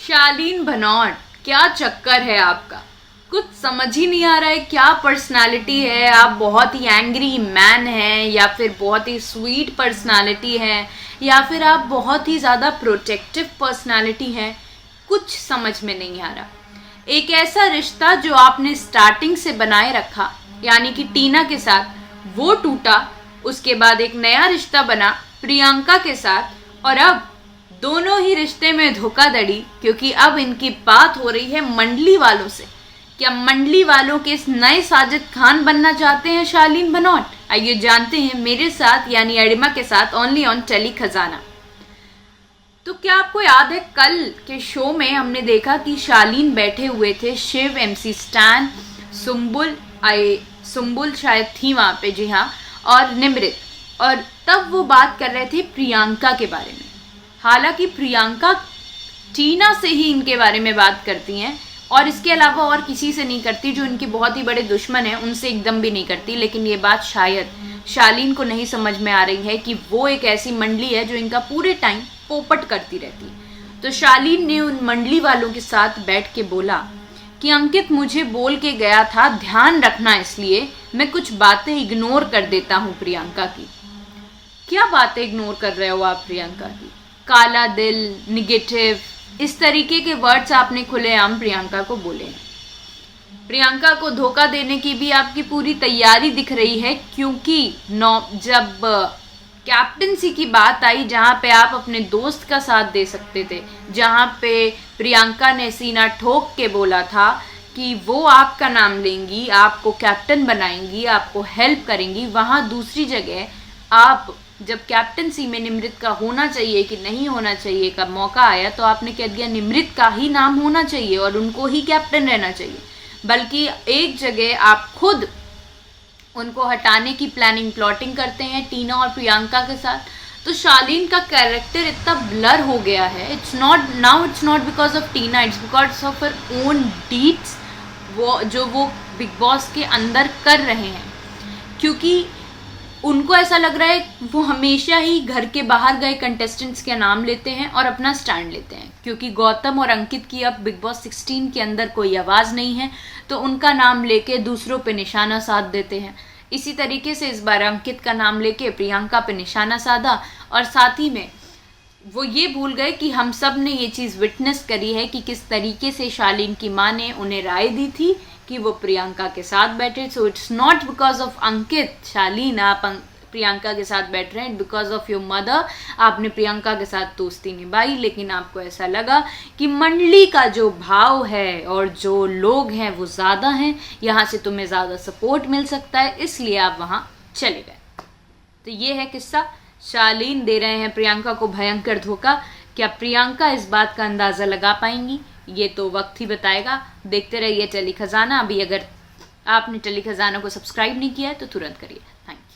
शालीन भनोट, क्या चक्कर है आपका? कुछ समझ ही नहीं आ रहा है क्या पर्सनालिटी है। आप बहुत ही एंग्री मैन हैं, या फिर बहुत ही स्वीट पर्सनालिटी है, या फिर आप बहुत ही ज़्यादा प्रोटेक्टिव पर्सनालिटी है। कुछ समझ में नहीं आ रहा। एक ऐसा रिश्ता जो आपने स्टार्टिंग से बनाए रखा, यानी कि टीना के साथ, वो टूटा। उसके बाद एक नया रिश्ता बना प्रियंका के साथ, और अब दोनों ही रिश्ते में धोखाधड़ी, क्योंकि अब इनकी बात हो रही है मंडली वालों से। क्या मंडली वालों के इस नए साजिद खान बनना चाहते हैं शालीन भनोट? आइए जानते हैं मेरे साथ, यानी अरिमा के साथ, ओनली ऑन टेली खजाना। तो क्या आपको याद है कल के शो में हमने देखा कि शालीन बैठे हुए थे, शिव, MC स्टैन, सुम्बुल शायद थी वहां पे, जी हाँ, और निमृत, और तब वो बात कर रहे थे प्रियंका के बारे में। हालांकि प्रियंका टीना से ही इनके बारे में बात करती हैं, और इसके अलावा और किसी से नहीं करती। जो इनके बहुत ही बड़े दुश्मन हैं उनसे एकदम भी नहीं करती। लेकिन ये बात शायद शालीन को नहीं समझ में आ रही है कि वो एक ऐसी मंडली है जो इनका पूरे टाइम पोपट करती रहती है। तो शालीन ने उन मंडली वालों के साथ बैठ के बोला कि अंकित मुझे बोल के गया था ध्यान रखना, इसलिए मैं कुछ बातें इग्नोर कर देता हूँ प्रियंका की। क्या बातें इग्नोर कर रहे हो आप प्रियंका की? काला दिल, निगेटिव, इस तरीके के वर्ड्स आपने खुलेआम प्रियंका को बोले। प्रियंका को धोखा देने की भी आपकी पूरी तैयारी दिख रही है, क्योंकि जब कैप्टनसी की बात आई, जहां पे आप अपने दोस्त का साथ दे सकते थे, जहां पे प्रियंका ने सीना ठोक के बोला था कि वो आपका नाम लेंगी, आपको कैप्टन बनाएंगी, आपको हेल्प करेंगी, वहां दूसरी जगह आप जब कैप्टनसी में निमृत का होना चाहिए कि नहीं होना चाहिए का मौका आया, तो आपने कह दिया निमृत का ही नाम होना चाहिए और उनको ही कैप्टन रहना चाहिए। बल्कि एक जगह आप खुद उनको हटाने की प्लानिंग करते हैं टीना और प्रियंका के साथ। तो शालीन का कैरेक्टर इतना ब्लर हो गया है। It's not because of Tina, it's because of her own deeds, वो बिग बॉस के अंदर कर रहे हैं। क्योंकि उनको ऐसा लग रहा है वो हमेशा ही घर के बाहर गए कंटेस्टेंट्स के नाम लेते हैं और अपना स्टैंड लेते हैं। क्योंकि गौतम और अंकित की अब बिग बॉस 16 के अंदर कोई आवाज़ नहीं है, तो उनका नाम लेके दूसरों पे निशाना साध देते हैं। इसी तरीके से इस बार अंकित का नाम लेके प्रियंका पे निशाना साधा, और साथ ही में वो ये भूल गए कि हम सब ने ये चीज़ विटनेस करी है कि किस तरीके से शालीन की माँ ने उन्हें राय दी थी कि वो प्रियंका के साथ बैठे। So it's not because of Ankit, Shaleen आप प्रियंका के साथ बैठ रहे हैं, बिकॉज ऑफ योर मदर। आपने प्रियंका के साथ दोस्ती निभाई, लेकिन आपको ऐसा लगा कि मंडली का जो भाव है और जो लोग हैं वो ज़्यादा हैं, यहाँ से तुम्हें ज़्यादा सपोर्ट मिल सकता है, इसलिए आप वहाँ चले गए। तो ये है किस्सा। शालीन दे रहे हैं प्रियंका को भयंकर धोखा। क्या प्रियंका इस बात का अंदाज़ा लगा पाएंगी? ये तो वक्त ही बताएगा। देखते रहिए टेली खजाना। अभी अगर आपने टेली खजाना को सब्सक्राइब नहीं किया है तो तुरंत करिए।